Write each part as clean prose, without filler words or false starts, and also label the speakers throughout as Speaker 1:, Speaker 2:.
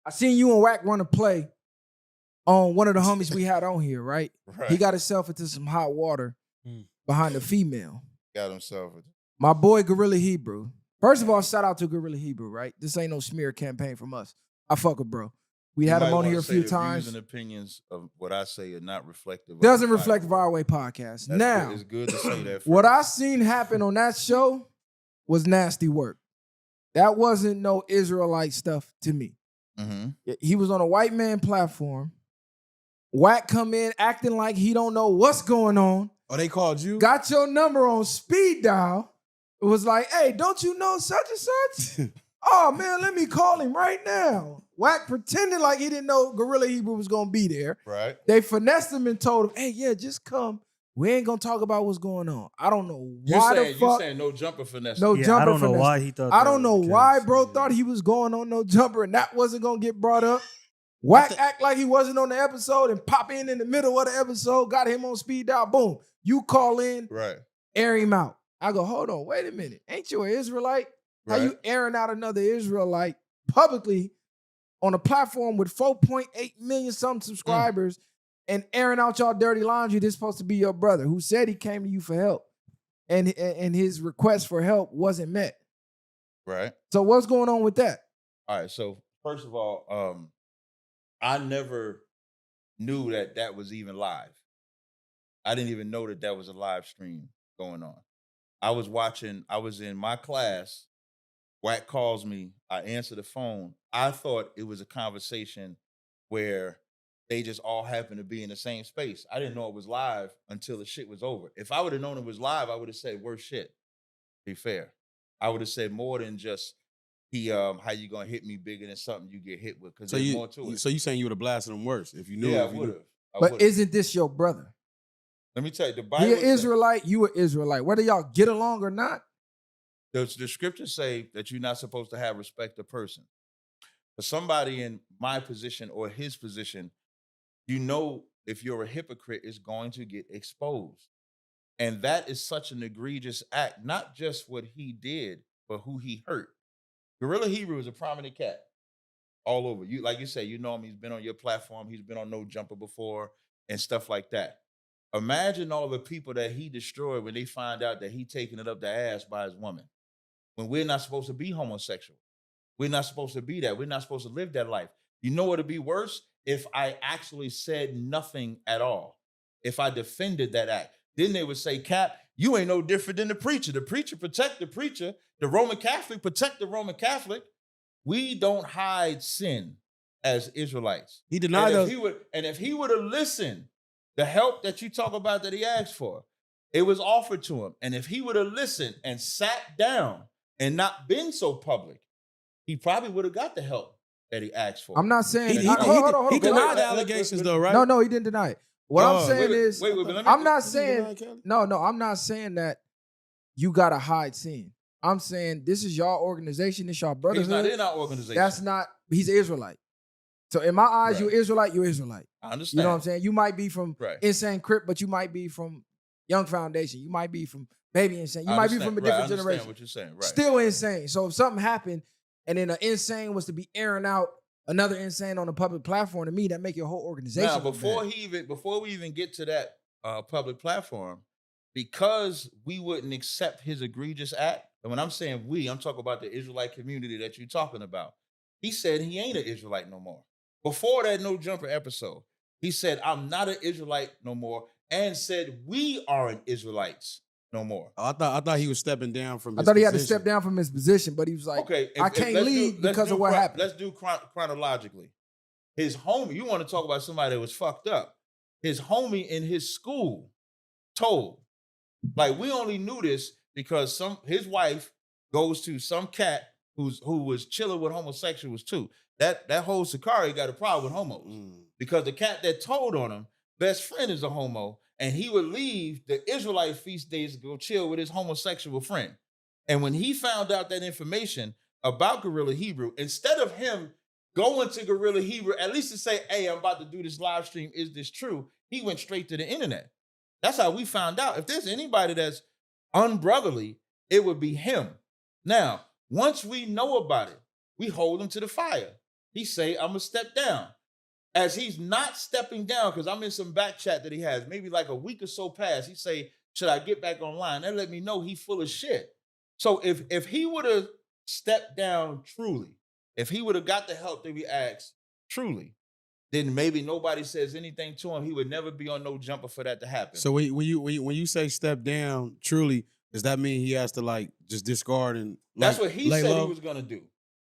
Speaker 1: I seen you and Wack run a play on one of the homies we had on here, right? He got himself into some hot water behind a female.
Speaker 2: Got himself.
Speaker 1: My boy Gorilla Hebrew. First of all, shout out to Gorilla Hebrew, right? This ain't no smear campaign from us. I fuck with bro. We had him on here a few times.
Speaker 2: Views and opinions of what I say are not reflective.
Speaker 1: Doesn't reflect Our Way podcast. Now,
Speaker 2: it's good to say that.
Speaker 1: What I seen happen on that show was nasty work. That wasn't no Israelite stuff to me. Mm-hmm. He was on a white man platform. Wack come in acting like he don't know what's going on.
Speaker 3: Oh, they called you?
Speaker 1: Got your number on speed dial. It was like, hey, don't you know such and such? Oh, man, let me call him right now. Wack pretended like he didn't know Gorilla Hebrew was going to be there.
Speaker 2: Right.
Speaker 1: They finessed him and told him, hey, yeah, just come. We ain't going to talk about what's going on. I don't know why the fuck.
Speaker 2: You saying no jumper finesse.
Speaker 1: No jumper
Speaker 4: I don't
Speaker 1: finesse.
Speaker 4: know why he thought
Speaker 1: I don't know why bro thought he was going on no jumper and that wasn't going to get brought up. Wack act like he wasn't on the episode and pop in the middle of the episode, got him on speed dial, boom. You call in,
Speaker 2: right?
Speaker 1: Air him out. I go, hold on, wait a minute. Ain't you an Israelite? Right. How you airing out another Israelite publicly on a platform with 4.8 million something subscribers and airing out y'all dirty laundry? This supposed to be your brother who said he came to you for help and his request for help wasn't met.
Speaker 2: Right.
Speaker 1: So what's going on with that?
Speaker 2: All right. So first of all, I never knew that was even live. I didn't even know that was a live stream going on. I was in my class. Wack calls me. I answer the phone. I thought it was a conversation where they just all happened to be in the same space. I didn't know it was live until the shit was over. If I would have known it was live, I would have said worse shit. Be fair. I would have said more than just how you gonna hit me bigger than something you get hit with? Because there's more to it.
Speaker 3: So you saying you would have blasted him worse if you knew?
Speaker 2: Yeah, I would have.
Speaker 1: But isn't this your brother?
Speaker 2: Let me tell you, the Bible.
Speaker 1: He an Israelite, you an Israelite. Whether y'all get along or not.
Speaker 2: The scriptures say that you're not supposed to have respect of person. For somebody in my position or his position, you know if you're a hypocrite, it's going to get exposed. And that is such an egregious act, not just what he did, but who he hurt. Gorilla Hebrew is a prominent cat all over. You, like you say, you know him. He's been on your platform. He's been on No Jumper before and stuff like that. Imagine all the people that he destroyed when they find out that he taking it up the ass by his woman. When we're not supposed to be homosexual. We're not supposed to be that. We're not supposed to live that life. You know what would be worse? If I actually said nothing at all. If I defended that act. Then they would say, Cap, you ain't no different than the preacher. The preacher protect the preacher. The Roman Catholic protect the Roman Catholic. We don't hide sin as Israelites.
Speaker 3: He denied us.
Speaker 2: If he would have listened, the help that you talk about that he asked for, it was offered to him. And if he would have listened and sat down and not been so public, he probably would have got the help that he asked for.
Speaker 1: I'm not saying
Speaker 3: he denied the allegations though, right?
Speaker 1: No, he didn't deny it. What I'm saying is, I'm not saying, I'm not saying that you gotta hide sin. I'm saying this is y'all organization, this y'all brotherhood.
Speaker 2: He's not in our organization.
Speaker 1: That's not, he's an Israelite. So in my eyes, you're Israelite, you're Israelite.
Speaker 2: I understand.
Speaker 1: You know what I'm saying? You might be from Insane Crip, but you might be from Young Foundation. You might be from Baby Insane. You might be from a different generation.
Speaker 2: I understand what you're saying, right.
Speaker 1: Still insane. So if something happened and then an insane was to be airing out another insane on a public platform, to me, that make your whole organization.
Speaker 2: Now, before we even get to that public platform, because we wouldn't accept his egregious act, and when I'm saying we, I'm talking about the Israelite community that you're talking about. He said he ain't an Israelite no more. Before that No Jumper episode, he said, I'm not an Israelite no more, and said we aren't Israelites no more.
Speaker 3: Oh, I thought he was stepping down from his
Speaker 1: I thought he had to
Speaker 3: position.
Speaker 1: step down from his position, but he was like,
Speaker 2: okay,
Speaker 1: I can't leave because of what happened.
Speaker 2: Let's do chronologically. His homie, you want to talk about somebody that was fucked up. His homie in his school told, like, we only knew this because his wife goes to some cat who was chilling with homosexuals too. That whole Sakari got a problem with homos because the cat that told on him, best friend is a homo, and he would leave the Israelite feast days to go chill with his homosexual friend. And when he found out that information about Gorilla Hebrew, instead of him going to Gorilla Hebrew, at least to say, hey, I'm about to do this live stream, is this true? He went straight to the internet. That's how we found out. If there's anybody that's unbrotherly, it would be him. Now, once we know about it, we hold him to the fire. he say, I'm going to step down. As he's not stepping down, because I'm in some back chat that he has, maybe like a week or so past, he say, should I get back online? That let me know he full of shit. So if he would have stepped down truly, if he would have got the help that we asked truly, then maybe nobody says anything to him. He would never be on no jumper for that to happen.
Speaker 3: So when you say step down, truly, does that mean he has to like just discard and
Speaker 2: that's
Speaker 3: like,
Speaker 2: what he said
Speaker 3: low?
Speaker 2: he was gonna do.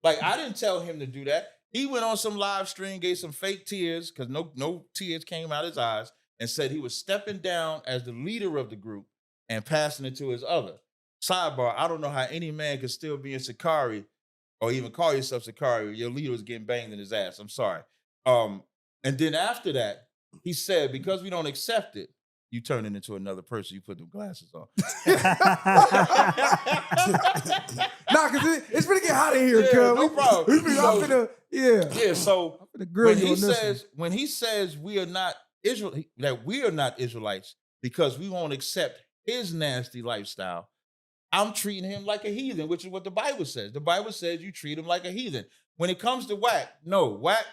Speaker 2: Like I didn't tell him to do that. He went on some live stream, gave some fake tears because no tears came out his eyes, and said he was stepping down as the leader of the group and passing it to his other. Sidebar: I don't know how any man could still be in Sakari or even call yourself Sakari. Your leader was getting banged in his ass. I'm sorry. And then after that, he said, because we don't accept it, you turn it into another person. You put them glasses on.
Speaker 1: Nah, because it's gonna get hot in here,
Speaker 2: Yeah,
Speaker 1: cuz.
Speaker 2: no problem.
Speaker 1: Yeah.
Speaker 2: So
Speaker 1: I'm finna grill
Speaker 2: when
Speaker 1: you
Speaker 2: he
Speaker 1: on this
Speaker 2: says when he says we are not Israelites because we won't accept his nasty lifestyle, I'm treating him like a heathen, which is what the Bible says. The Bible says you treat him like a heathen. When it comes to Wack, no, Wack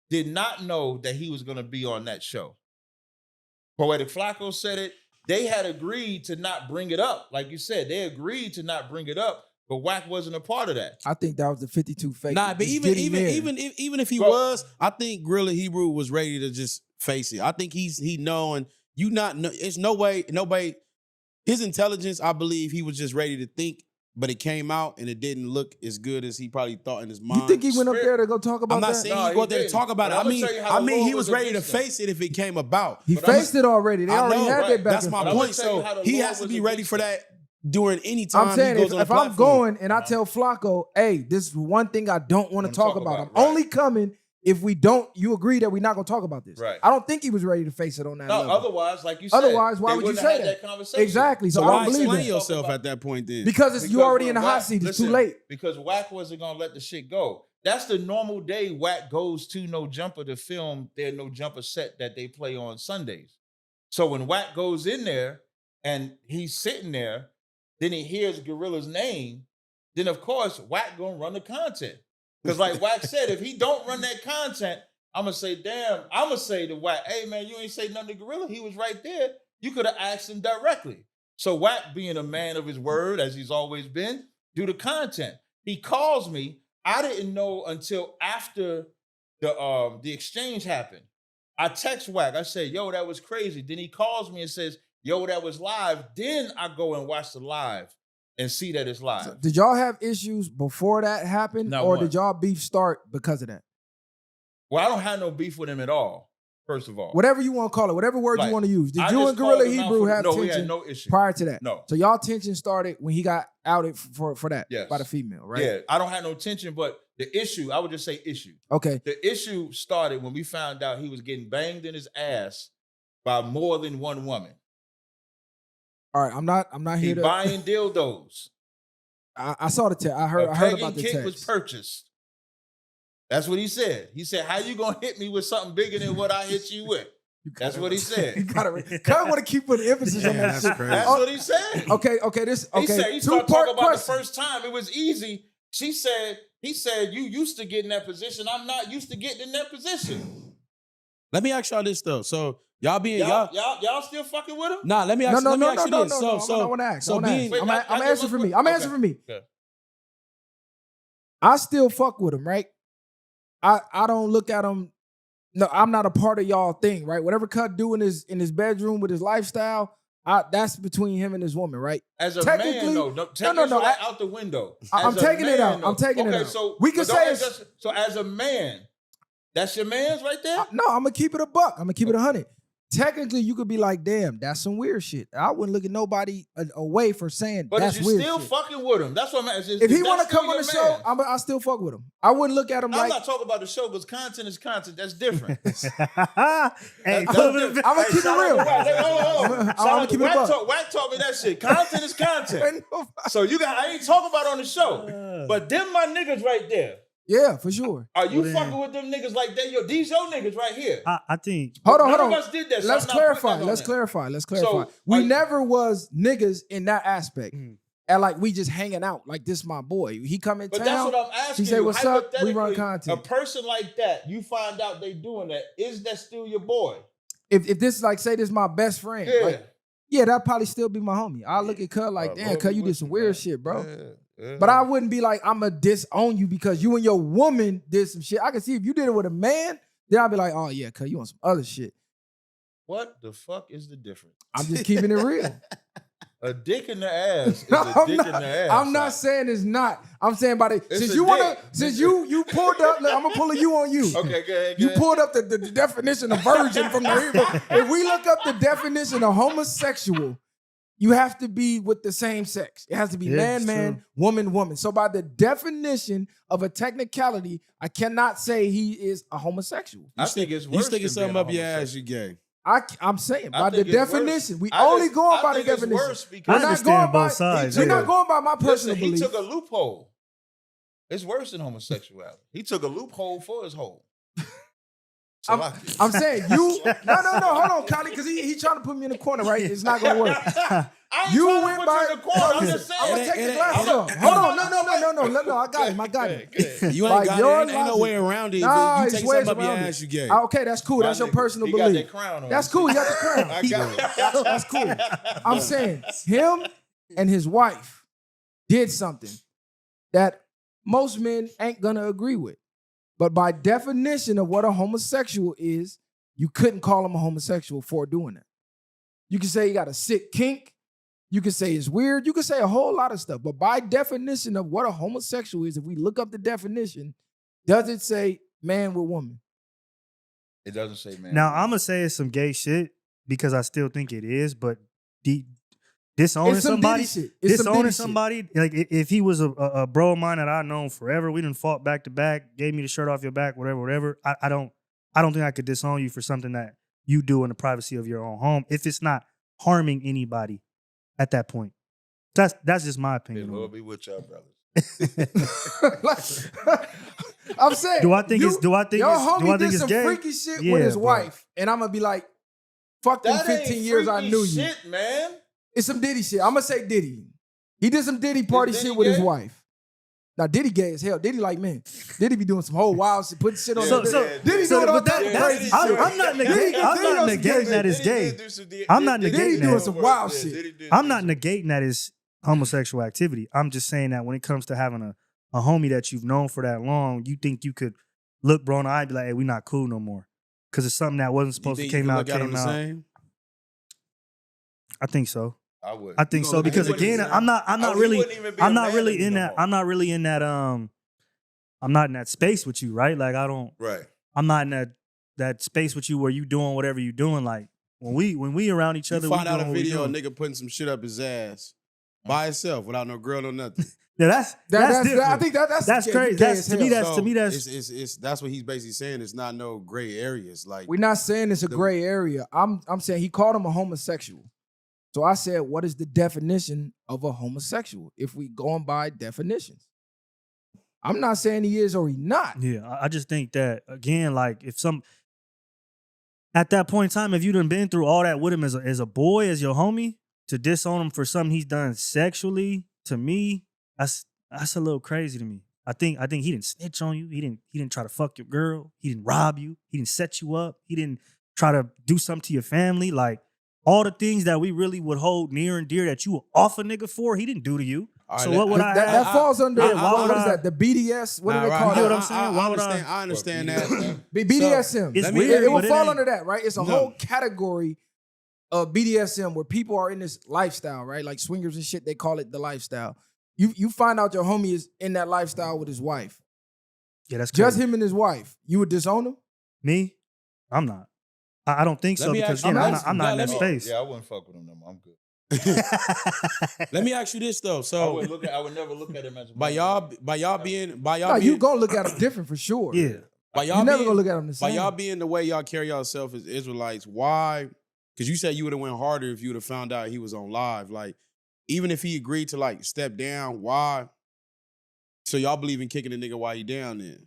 Speaker 2: did not know that he was going to be on that show. Poetic Flacco said it. They had agreed to not bring it up. Like you said, they agreed to not bring it up, but Wack wasn't a part of that.
Speaker 1: I think that was the 52 fake.
Speaker 3: Nah, but even if he was, I think GRLA Hebrew was ready to just face it. I think he knowing you not know. It's no way nobody. His intelligence, I believe, he was just ready to think, but it came out and it didn't look as good as he probably thought in his mind.
Speaker 1: You think he went up there to go talk about that?
Speaker 3: I'm not saying he go up there to talk about it. I mean, he was ready to face it if it came about.
Speaker 1: He faced it already. They already had that back.
Speaker 3: That's my point. So he has to be ready for that during any time.
Speaker 1: I'm saying
Speaker 3: he goes on
Speaker 1: if I'm going and I tell Flacco, hey, this is one thing I don't want to talk about. I'm only coming if you agree that we're not going to talk about this.
Speaker 2: Right.
Speaker 1: I don't think he was ready to face it on that level.
Speaker 2: Otherwise, like you said,
Speaker 1: why would you say that?
Speaker 2: Conversation.
Speaker 1: Exactly. So
Speaker 3: why
Speaker 1: I don't believe
Speaker 3: explain
Speaker 1: that.
Speaker 3: yourself at that point then?
Speaker 1: Because you already in the hot seat. It's too late.
Speaker 2: Because Wack wasn't going to let the shit go. That's the normal day Wack goes to No Jumper to film their No Jumper set that they play on Sundays. So when Wack goes in there and he's sitting there, then he hears GRLA's name, then of course Wack gonna run the content. Because like Wack said, if he don't run that content, I'm gonna say, damn, I'm gonna say to Wack, hey man, you ain't say nothing to GRLA. He was right there. You could have asked him directly. So Wack, being a man of his word, as he's always been, do the content. He calls me. I didn't know until after the exchange happened. I text Wack. I said, yo, that was crazy. Then he calls me and says, yo, that was live. Then I go and watch the live and see that it's live.
Speaker 1: So did y'all have issues before that happened? Did y'all beef start because of that?
Speaker 2: Well, I don't have no beef with him at all, first of all.
Speaker 1: Whatever you want to call it, whatever word you want to use. Did you and GRLA Hebrew have tension?
Speaker 2: We had no issue.
Speaker 1: Prior to that?
Speaker 2: No.
Speaker 1: So y'all tension started when he got outed for that by the female, right?
Speaker 2: Yeah, I don't have no tension, but the issue, I would just say issue.
Speaker 1: Okay.
Speaker 2: The issue started when we found out he was getting banged in his ass by more than one woman.
Speaker 1: All right, I'm not here to
Speaker 2: buying dildos.
Speaker 1: I saw the text. I heard about the text.
Speaker 2: Was purchased. That's what he said. He said, how you gonna hit me with something bigger than what I hit you with? That's what he said.
Speaker 1: You kind of want to keep putting emphasis on that shit.
Speaker 2: That's what he said.
Speaker 1: Okay.
Speaker 2: He said he started talking about the first time. It was easy. He said, you used to get in that position. I'm not used to getting in that position.
Speaker 3: Let me ask y'all this though. So y'all
Speaker 2: still fucking with him?
Speaker 3: Nah, let me ask you this.
Speaker 1: I want to ask.
Speaker 3: I'm
Speaker 1: answering for me. I'm answering for me.
Speaker 2: Okay.
Speaker 1: I still fuck with him, right? I don't look at him. No, I'm not a part of y'all thing, right? Whatever Cut do in his bedroom with his lifestyle, that's between him and his woman, right?
Speaker 2: As a man, no, out the window.
Speaker 1: I'm taking it out. I'm taking it out.
Speaker 2: So
Speaker 1: we can say
Speaker 2: so as a man, that's your man's right there?
Speaker 1: No, I'm gonna keep it a buck. I'm gonna keep it 100. Technically, you could be like, damn, that's some weird shit. I wouldn't look at nobody away for saying that's weird.
Speaker 2: But you still fucking with him. That's what I'm asking.
Speaker 1: If he want to come on the show, I still fuck with him. I wouldn't look at him like...
Speaker 2: I'm not talking about the show because content is content. That's different.
Speaker 1: I'm going to keep it real. I'm going to keep it real.
Speaker 2: Wack taught me that shit. Content is content. So I ain't talking about it on the show. But them my niggas right there.
Speaker 1: Yeah, for sure.
Speaker 2: Are you fucking with them niggas like that? These your niggas right here.
Speaker 4: I think.
Speaker 1: Hold on.
Speaker 2: None of us did that,
Speaker 1: Let's clarify. So, we never was niggas in that aspect. and like we just hanging out. Like this my boy. He come in
Speaker 2: But
Speaker 1: town.
Speaker 2: that's what I'm asking
Speaker 1: He say,
Speaker 2: you.
Speaker 1: "What's up?" We run
Speaker 2: Hypothetically,
Speaker 1: content.
Speaker 2: a person like that, you find out they doing that. Is that still your boy?
Speaker 1: If this like say this my best friend, like, yeah, that'd probably still be my homie. I look at Cuz like, damn, Cuz, you did some weird shit, bro. But I wouldn't be like, I'm going to disown you because you and your woman did some shit. I can see if you did it with a man, then I'd be like, oh yeah, Cuz, you on some other shit.
Speaker 2: What the fuck is the difference?
Speaker 1: I'm just keeping it real.
Speaker 2: A dick in the ass is a dick in the ass.
Speaker 1: I'm not saying it's not. I'm saying about it. Since you you pulled up, look, I'm gonna pull a you on you.
Speaker 2: Okay, go ahead.
Speaker 1: You pulled up the definition of virgin from the river. If we look up the definition of homosexual, you have to be with the same sex. It has to be man, woman, woman. So by the definition of a technicality, I cannot say he is a homosexual.
Speaker 2: I think it's worse.
Speaker 3: You sticking something up your ass, you gay.
Speaker 1: I'm saying by the definition. We only going by the definition.
Speaker 4: I understand both sides.
Speaker 1: We're not going by my personal belief.
Speaker 2: He took a loophole. It's worse than homosexuality. He took a loophole for his hole.
Speaker 1: I'm saying you. No. Hold on, Connie, because he trying to put me in the corner, right? It's not gonna work. You went by
Speaker 2: the corner. I'm just saying.
Speaker 1: I'm gonna take the glass off. Hold on, no. I got him.
Speaker 3: You ain't got it. Ain't no way around it.
Speaker 1: Nah,
Speaker 3: You take something up your ass, you gay.
Speaker 1: Okay, that's cool. That's your personal belief.
Speaker 2: Got that crown on.
Speaker 1: That's cool. He got the crown.
Speaker 2: I got it.
Speaker 1: That's cool. I'm saying him and his wife did something that most men ain't gonna agree with. But by definition of what a homosexual is, you couldn't call him a homosexual for doing that. You can say he got a sick kink. You can say it's weird. You can say a whole lot of stuff. But by definition of what a homosexual is, if we look up the definition, does it say man with woman?
Speaker 2: It doesn't say man.
Speaker 4: Now, I'm going to say it's some gay shit because I still think it is, but disowning somebody, like if he was a bro of mine that I've known forever, we done fought back to back, gave me the shirt off your back, whatever. I don't think I could disown you for something that you do in the privacy of your own home if it's not harming anybody at that point. That's just my opinion.
Speaker 2: Lord be with y'all, brothers.
Speaker 1: I'm saying,
Speaker 4: do I think it's
Speaker 1: some
Speaker 4: gay?
Speaker 1: Freaky shit with his wife, and I'm gonna be like, fuck them 15 years I knew you.
Speaker 2: Shit, man.
Speaker 1: It's some Diddy shit. I'm gonna say Diddy. He did some Diddy party shit with his wife. Now Diddy gay as hell. Diddy like, man, Diddy be doing some whole wild shit, putting shit on. Diddy doing all that crazy shit.
Speaker 4: I'm not negating that it's gay. I'm not negating that.
Speaker 1: doing some wild shit.
Speaker 4: I'm not negating that it's homosexual activity. I'm just saying that when it comes to having a homie that you've known for that long, you think you could look bro in the eye and be like, hey, we not cool no more. Because it's something that wasn't supposed to came out. I think so. I think so because again, I'm not really in that space with you, right? Like I'm not in that space with you where you doing whatever you doing. Like when we around each other,
Speaker 3: you find out a video of a nigga putting some shit up his ass by himself without no girl or nothing.
Speaker 4: Yeah, that's different.
Speaker 1: I think that's
Speaker 4: crazy. To me, that's
Speaker 3: that's what he's basically saying. It's not no gray areas. Like
Speaker 1: we're not saying it's a gray area. I'm saying he called him a homosexual. So I said, what is the definition of a homosexual if we going by definitions? I'm not saying he is or he not.
Speaker 4: Yeah, I just think that, again, like if at that point in time, if you done been through all that with him as a boy, as your homie, to disown him for something he's done sexually, to me, that's a little crazy to me. I think he didn't snitch on you. He didn't try to fuck your girl. He didn't rob you. He didn't set you up. He didn't try to do something to your family. Like, all the things that we really would hold near and dear that you were off a nigga for, he didn't do to you.
Speaker 3: Right,
Speaker 4: so what would I have?
Speaker 1: That falls under, what is that, the BDS? What do they call it?
Speaker 4: You know what I'm saying?
Speaker 3: I understand that.
Speaker 1: BDSM.
Speaker 4: It's weird,
Speaker 1: it will fall under that, right? It's a whole category of BDSM where people are in this lifestyle, right? Like swingers and shit, they call it the lifestyle. You find out your homie is in that lifestyle with his wife.
Speaker 4: Yeah, that's crazy.
Speaker 1: Just him and his wife. You would disown him?
Speaker 4: Me? I'm not. I don't think so because again, I'm not in that space.
Speaker 2: Yeah, I wouldn't fuck with him no more. I'm good.
Speaker 3: Let me ask you this though. So
Speaker 2: I would never look at him as
Speaker 3: by y'all being
Speaker 1: you gonna look at him different for sure.
Speaker 4: Yeah.
Speaker 3: By y'all
Speaker 1: you never gonna look at him the same.
Speaker 3: By y'all being the way y'all carry yourself as Israelites, why? Because you said you would have went harder if you would have found out he was on live. Like, even if he agreed to like step down, why? So y'all believe in kicking a nigga while he down then?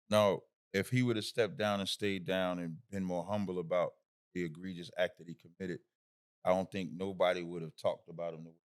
Speaker 2: No. If he would have stepped down and stayed down and been more humble about the egregious act that he committed, I don't think nobody would have talked about him the way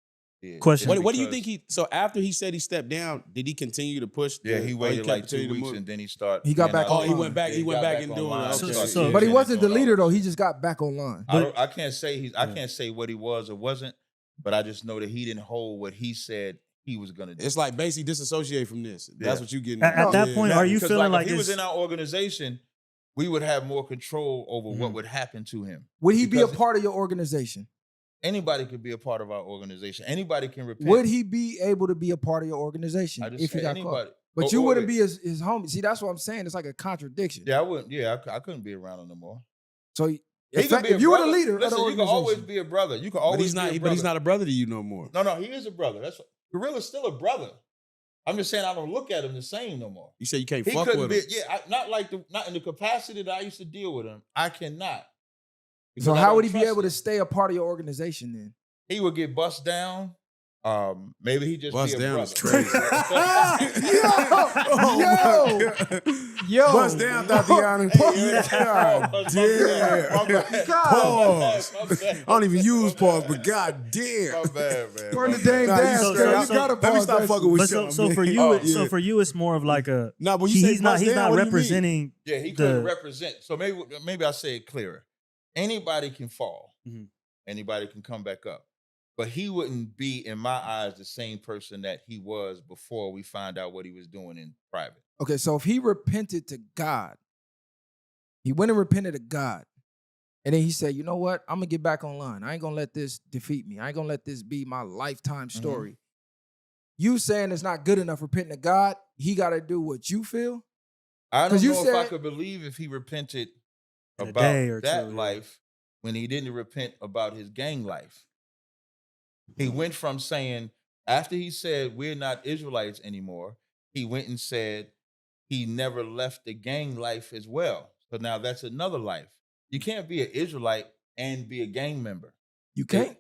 Speaker 2: Yeah.
Speaker 4: Question.
Speaker 3: What do you think so after he said he stepped down, did he continue to push?
Speaker 2: Yeah, he waited like 2
Speaker 3: continued to
Speaker 2: weeks
Speaker 3: move?
Speaker 2: and then he started.
Speaker 1: He got back
Speaker 3: Oh,
Speaker 1: online.
Speaker 3: he went back.
Speaker 2: Yeah,
Speaker 3: He went back and doing
Speaker 2: online,
Speaker 3: it.
Speaker 2: started
Speaker 3: Okay.
Speaker 4: So-
Speaker 1: But he
Speaker 2: teaching
Speaker 1: wasn't the
Speaker 2: and doing
Speaker 1: leader
Speaker 2: all
Speaker 1: though.
Speaker 2: that.
Speaker 1: He just got back online.
Speaker 2: I can't say I can't say what he was or wasn't, but I just know that he didn't hold what he said he was gonna do.
Speaker 3: It's like basically disassociate from this. That's
Speaker 2: Yeah.
Speaker 3: what you getting
Speaker 4: At that point, are you
Speaker 2: Because,
Speaker 4: feeling like
Speaker 2: if he was
Speaker 4: it's
Speaker 2: in our organization, we would have more control over what would happen to him.
Speaker 1: Would he be a
Speaker 2: Because
Speaker 1: part of your organization?
Speaker 2: Anybody could be a part of our organization. Anybody can repent.
Speaker 1: Would he be able to be a part of your organization
Speaker 2: I just
Speaker 1: if he
Speaker 2: said
Speaker 1: got
Speaker 2: anybody.
Speaker 1: caught? But
Speaker 2: Or-
Speaker 1: you
Speaker 2: or
Speaker 1: wouldn't
Speaker 2: it-
Speaker 1: be his homie. See, that's what I'm saying. It's like a contradiction.
Speaker 2: Yeah, I wouldn't. Yeah, I couldn't be around him no more.
Speaker 1: So
Speaker 2: He
Speaker 1: if,
Speaker 2: could be a
Speaker 1: if you were the
Speaker 2: brother.
Speaker 1: leader
Speaker 2: Listen,
Speaker 1: of the
Speaker 2: you can always
Speaker 1: organization,
Speaker 2: be a brother. You can
Speaker 3: But
Speaker 2: always
Speaker 3: he's not.
Speaker 2: be a
Speaker 3: But he's
Speaker 2: brother.
Speaker 3: not a brother to you no more.
Speaker 2: No, he is a brother. That's Gorilla's still a brother. I'm just saying I don't look at him the same no more.
Speaker 3: You say you can't
Speaker 2: He
Speaker 3: fuck
Speaker 2: couldn't
Speaker 3: with
Speaker 2: be.
Speaker 3: him.
Speaker 2: Yeah, not in the capacity that I used to deal with him. I cannot. Because
Speaker 1: so
Speaker 2: I
Speaker 1: how
Speaker 2: don't
Speaker 1: would he be
Speaker 2: trust
Speaker 1: able to
Speaker 2: him.
Speaker 1: stay a part of your organization then?
Speaker 2: He would get bust down. Maybe he just
Speaker 3: Bust
Speaker 2: be a
Speaker 3: down
Speaker 2: brother.
Speaker 3: is crazy.
Speaker 1: Yo,
Speaker 5: Bust down, Tatiana. God damn. Pause. I don't even use pause, but god damn.
Speaker 2: My bad, man.
Speaker 1: Turn
Speaker 2: My
Speaker 1: the
Speaker 2: bad.
Speaker 1: damn
Speaker 3: Nah,
Speaker 1: dance,
Speaker 3: so-
Speaker 1: girl. You
Speaker 3: so-
Speaker 1: gotta
Speaker 5: Let me
Speaker 1: pause
Speaker 5: stop
Speaker 1: that
Speaker 5: fucking
Speaker 1: shit.
Speaker 5: with
Speaker 4: but so,
Speaker 5: you.
Speaker 4: so for you,
Speaker 2: Oh,
Speaker 4: so for you, it's more of like a
Speaker 3: No, but you say
Speaker 4: he's not
Speaker 3: bust down, what do you mean?
Speaker 4: representing.
Speaker 2: Yeah, he couldn't
Speaker 4: the-
Speaker 2: represent. So maybe I say it clearer. Anybody can fall.
Speaker 3: Mhm.
Speaker 2: Anybody can come back up. But he wouldn't be, in my eyes, the same person that he was before we find out what he was doing in private.
Speaker 1: Okay, so if he repented to God, he went and repented to God, and then he said, "You know what? I'm gonna get back online. I ain't gonna let this defeat me. I ain't gonna let this be my lifetime story." You saying it's not good enough repenting to God? He got to do what you feel.
Speaker 2: I don't
Speaker 1: 'Cause you
Speaker 2: know if I
Speaker 1: said-
Speaker 2: could believe if he repented
Speaker 4: In a
Speaker 2: about
Speaker 4: day or
Speaker 2: that
Speaker 4: two, yeah.
Speaker 2: life when he didn't repent about his gang life. He went from saying, after he said, we're not Israelites anymore, he went and said he never left the gang life as well. So now that's another life. You can't be an Israelite and be a gang member.
Speaker 1: You can't.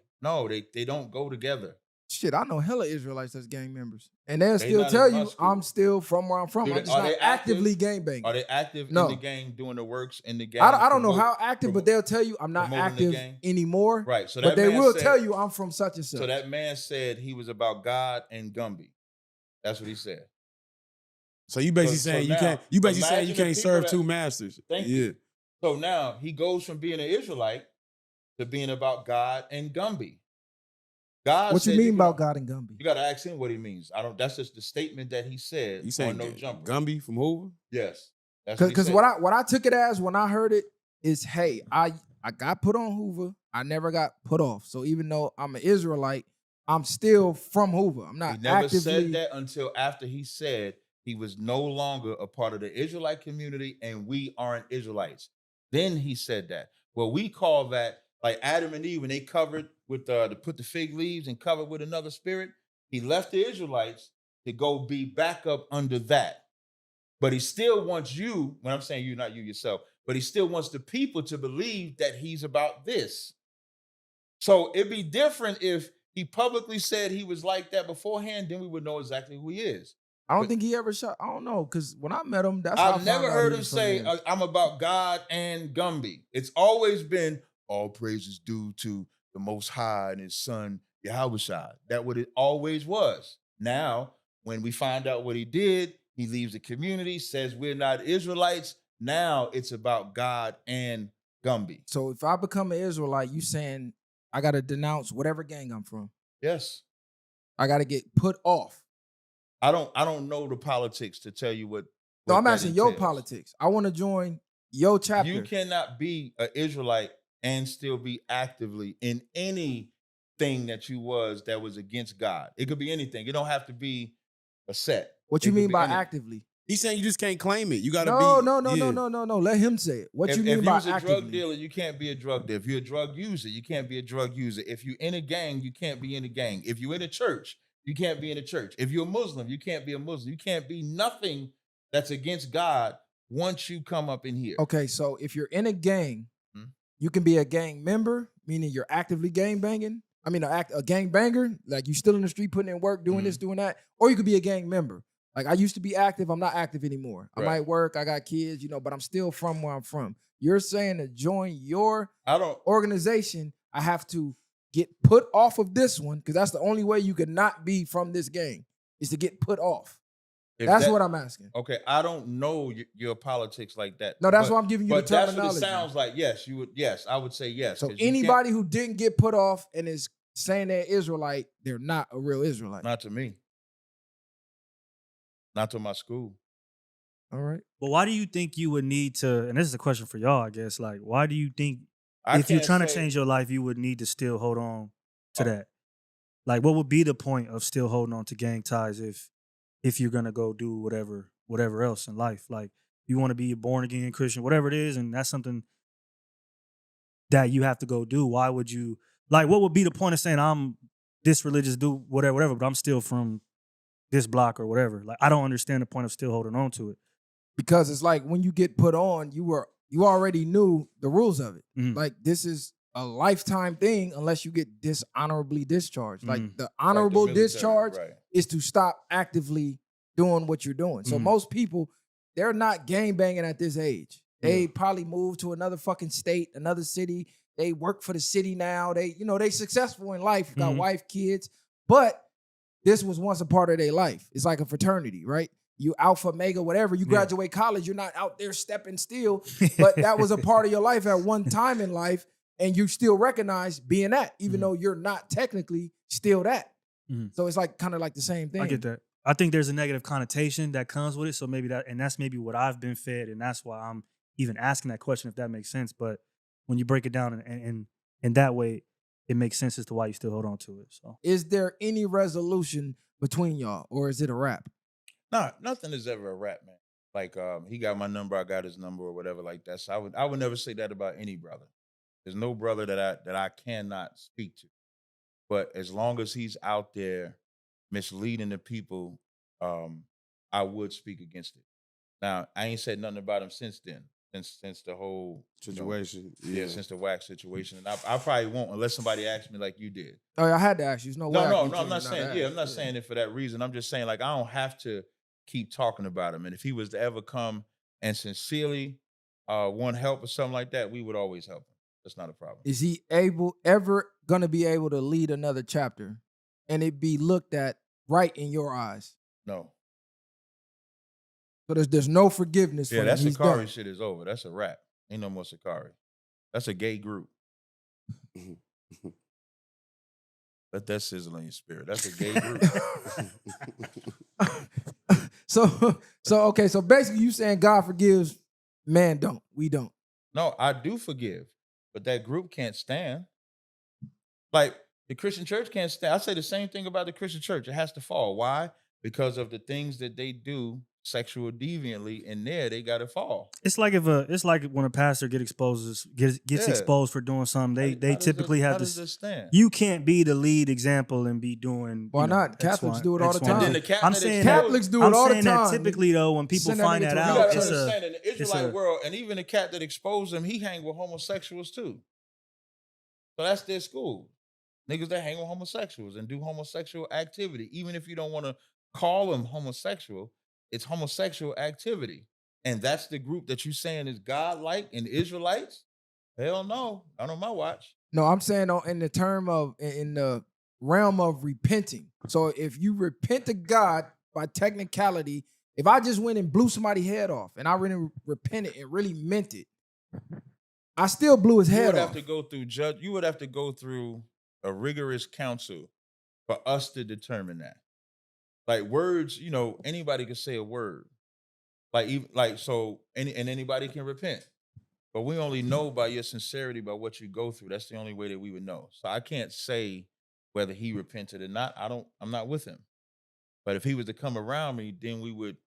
Speaker 2: They don't go together.
Speaker 1: Shit, I know hella Israelites that's gang members, and they'll
Speaker 2: They
Speaker 1: still
Speaker 2: not
Speaker 1: tell
Speaker 2: as
Speaker 1: you
Speaker 2: much,
Speaker 1: I'm
Speaker 2: dude.
Speaker 1: still from where I'm from.
Speaker 2: Do
Speaker 1: I'm
Speaker 2: they-
Speaker 1: just
Speaker 2: are
Speaker 1: not
Speaker 2: they active?
Speaker 1: actively gang banging.
Speaker 2: Are they active
Speaker 1: No.
Speaker 2: in the gang, doing the works in the gang?
Speaker 1: I don't know how
Speaker 2: promote-
Speaker 1: active, but
Speaker 2: promote-
Speaker 1: they'll tell you I'm not
Speaker 2: promoting the
Speaker 1: active
Speaker 2: gang?
Speaker 1: anymore.
Speaker 2: Right. So
Speaker 1: But
Speaker 2: that
Speaker 1: they
Speaker 2: man
Speaker 1: will
Speaker 2: said-
Speaker 1: tell you I'm from such and such.
Speaker 2: So that man said he was about God and Gumby. That's what he said.
Speaker 3: So you basically
Speaker 2: So
Speaker 3: saying you
Speaker 2: now,
Speaker 3: can't. You basically saying you
Speaker 2: imagine the
Speaker 3: can't
Speaker 2: people
Speaker 3: serve
Speaker 2: that-
Speaker 3: two masters.
Speaker 2: Thank
Speaker 3: yeah.
Speaker 2: you. So now he goes from being an Israelite to being about God and Gumby. God
Speaker 1: What you
Speaker 2: said
Speaker 1: mean
Speaker 2: can-
Speaker 1: about God and Gumby?
Speaker 2: You got to ask him what he means. I don't. That's just the statement that he said.
Speaker 3: You saying
Speaker 2: on no jumper.
Speaker 3: Gumby from Hoover?
Speaker 2: Yes. That's what he
Speaker 1: Because
Speaker 2: said.
Speaker 1: what I took it as when I heard it is, hey, I got put on Hoover. I never got put off. So even though I'm an Israelite, I'm still from Hoover. I'm
Speaker 2: He
Speaker 1: not
Speaker 2: never
Speaker 1: actively.
Speaker 2: said that until after he said he was no longer a part of the Israelite community and we aren't Israelites. Then he said that. Well, we call that like Adam and Eve when they covered with to put the fig leaves and covered with another spirit. He left the Israelites to go be back up under that. But he still wants you, when I'm saying you, not you yourself, but he still wants the people to believe that he's about this. So it'd be different if he publicly said he was like that beforehand, then we would know exactly who he is.
Speaker 1: I don't think he ever shot. I don't know, because when I met him, that's how I
Speaker 2: I've
Speaker 1: found
Speaker 2: never
Speaker 1: out
Speaker 2: heard
Speaker 1: he
Speaker 2: him
Speaker 1: was from
Speaker 2: say,
Speaker 1: there.
Speaker 2: I'm about God and Gumby. It's always been all praises due to the Most High and his son, Yahushua. That's what it always was. Now, when we find out what he did, he leaves the community, says we're not Israelites. Now it's about God and Gumby.
Speaker 1: So if I become an Israelite, you saying I got to denounce whatever gang I'm from.
Speaker 2: Yes.
Speaker 1: I got to get put off.
Speaker 2: I don't know the politics to tell you what.
Speaker 1: No,
Speaker 2: what
Speaker 1: I'm
Speaker 2: that
Speaker 1: asking your
Speaker 2: entails.
Speaker 1: politics. I want to join your chapter.
Speaker 2: You cannot be an Israelite and still be actively in anything that you was that was against God. It could be anything. It don't have to be a set.
Speaker 1: What
Speaker 2: It
Speaker 1: you
Speaker 2: could
Speaker 1: mean
Speaker 2: be
Speaker 1: by
Speaker 2: anything.
Speaker 1: actively?
Speaker 3: He's saying you just can't claim it. You got to
Speaker 1: No,
Speaker 3: be.
Speaker 1: no. Let him say it. What you mean
Speaker 2: if
Speaker 1: by
Speaker 2: you're a
Speaker 1: actively?
Speaker 2: drug dealer, you can't be a drug dealer. If you're a drug user, you can't be a drug user. If you're in a gang, you can't be in a gang. If you're in a church, you can't be in a church. If you're a Muslim, you can't be a Muslim. You can't be nothing that's against God once you come up in here.
Speaker 1: Okay, so if you're in a gang,
Speaker 2: Hmm?
Speaker 1: you can be a gang member, meaning you're actively gang banging. I mean, a gang banger, like you still in the street putting in work, doing this, doing that. Or you could be a gang member. Like I used to be active, I'm not active anymore. I
Speaker 2: Right.
Speaker 1: might work, I got kids, but I'm still from where I'm from. You're saying to join your
Speaker 2: I don't.
Speaker 1: organization, I have to get put off of this one, because that's the only way you could not be from this gang, is to get put off. That's what I'm asking.
Speaker 2: Okay, I don't know your politics like that.
Speaker 1: No, that's why I'm giving you the terminology.
Speaker 2: But that's what it sounds like. Yes, you would. Yes, I would say yes.
Speaker 1: So anybody who didn't get put off and is saying they're Israelite, they're not a real Israelite.
Speaker 2: Not to me. Not to my school.
Speaker 1: All right.
Speaker 4: But why do you think you would need to, and this is a question for y'all, I guess, like, why do you think if you're trying to change your life, you would need to still hold on to that? Like, what would be the point of still holding on to gang ties if you're gonna go do whatever else in life? Like, you want to be a born again Christian, whatever it is, and that's something that you have to go do. Why would you, like, what would be the point of saying I'm this religious, do whatever, but I'm still from this block or whatever? Like, I don't understand the point of still holding on to it.
Speaker 1: Because it's like when you get put on, you already knew the rules of it.
Speaker 4: Mhm.
Speaker 1: Like, this is a lifetime thing unless you get dishonorably discharged. Like,
Speaker 4: Mhm.
Speaker 1: the honorable
Speaker 2: military,
Speaker 1: discharge
Speaker 2: right.
Speaker 1: is to stop actively doing what you're doing. So
Speaker 4: Mhm.
Speaker 1: most people, they're not gang banging at this age. They probably moved to another fucking state, another city. They work for the city now. They successful in life, got
Speaker 4: Mhm.
Speaker 1: wife, kids. But this was once a part of their life. It's like a fraternity, right? You alpha, mega, whatever. You graduate college, you're not out there stepping still. But that was a part of your life at one time in life, and you still recognize being that, even though you're not technically still that.
Speaker 4: Mhm.
Speaker 1: So it's like kind of like the same thing.
Speaker 4: I get that. I think there's a negative connotation that comes with it. So maybe that's maybe what I've been fed, and that's why I'm even asking that question, if that makes sense. But when you break it down and in that way, it makes sense as to why you still hold on to it. So,
Speaker 1: Is there any resolution between y'all, or is it a wrap?
Speaker 2: Nah, nothing is ever a rap, man. Like, he got my number, I got his number, or whatever like that. So I would never say that about any brother. There's no brother that I cannot speak to. But as long as he's out there misleading the people, I would speak against it. Now, I ain't said nothing about him since then, since the whole
Speaker 5: Situation.
Speaker 2: since the wax situation. And I probably won't unless somebody asks me like you did.
Speaker 1: Oh, I had to ask you. There's no way.
Speaker 2: No, I'm not saying. Yeah, I'm not saying it for that reason. I'm just saying, like, I don't have to keep talking about him. And if he was to ever come and sincerely want help or something like that, we would always help him. That's not a problem.
Speaker 1: Is he ever gonna be able to lead another chapter, and it be looked at right in your eyes?
Speaker 2: No.
Speaker 1: So there's no forgiveness for
Speaker 2: Yeah,
Speaker 1: him.
Speaker 2: that
Speaker 1: He's
Speaker 2: Sakari
Speaker 1: done.
Speaker 2: shit is over. That's a wrap. Ain't no more Sakari. That's a gay group. Let that sizzle in your spirit. That's a gay group.
Speaker 1: So okay. So basically, you saying God forgives, man don't. We don't.
Speaker 2: No, I do forgive, but that group can't stand. Like, the Christian church can't stand. I say the same thing about the Christian church. It has to fall. Why? Because of the things that they do sexual deviantly in there, they got to fall.
Speaker 4: it's like when a pastor gets exposed for doing something. They typically have
Speaker 2: this
Speaker 4: this.
Speaker 2: stand.
Speaker 4: You can't be the lead example and be doing.
Speaker 1: Why
Speaker 4: you know,
Speaker 1: not?
Speaker 4: X,
Speaker 1: Catholics
Speaker 4: Y,
Speaker 1: do it all
Speaker 4: X,
Speaker 1: the
Speaker 4: Y,
Speaker 1: time.
Speaker 2: And then
Speaker 4: Z.
Speaker 2: the Catholic
Speaker 4: I'm saying
Speaker 1: Catholics do it
Speaker 4: I'm
Speaker 1: all the
Speaker 4: saying that
Speaker 1: time.
Speaker 4: typically though, when people
Speaker 1: Send that
Speaker 4: find
Speaker 1: nigga
Speaker 4: that
Speaker 1: to a
Speaker 2: You
Speaker 4: out,
Speaker 2: gotta
Speaker 1: church.
Speaker 2: understand, in the
Speaker 4: it's
Speaker 2: Israelite
Speaker 4: a-
Speaker 2: world, and even the cat that exposed him, he hang with homosexuals too. So that's their school. Niggas that hang with homosexuals and do homosexual activity. Even if you don't want to call them homosexual, it's homosexual activity. And that's the group that you saying is God-like and Israelites? Hell no. Not on my watch.
Speaker 1: No, I'm saying in the realm of repenting. So if you repent to God by technicality, if I just went and blew somebody's head off and I really repented and really meant it, I still blew his
Speaker 2: You
Speaker 1: head
Speaker 2: would
Speaker 1: off.
Speaker 2: have to go through you would have to go through a rigorous counsel for us to determine that. Like, words, anybody can say a word. And anybody can repent. But we only know by your sincerity, by what you go through. That's the only way that we would know. So I can't say whether he repented or not. I'm not with him. But if he was to come around me, then we would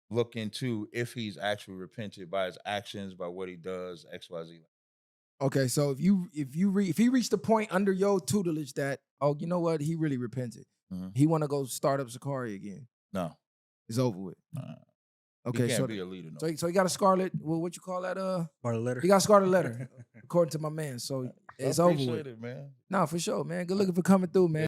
Speaker 2: look into if he's actually repented by his actions, by what he does, XYZ.
Speaker 1: Okay, so if he reached the point under your tutelage that, oh, you know what, he really repented.
Speaker 2: Mhm.
Speaker 1: He want to go start up Sakari again.
Speaker 2: No.
Speaker 1: It's over with. Okay,
Speaker 2: He can't
Speaker 1: so
Speaker 2: be a leader. No.
Speaker 1: so he got a scarlet. Well, what you call that?
Speaker 4: Or a letter.
Speaker 1: He got a scarlet letter, according to my man. So it's
Speaker 2: I
Speaker 1: over
Speaker 2: appreciate
Speaker 1: with.
Speaker 2: it, man.
Speaker 1: No, for sure, man. Good looking for coming through, man.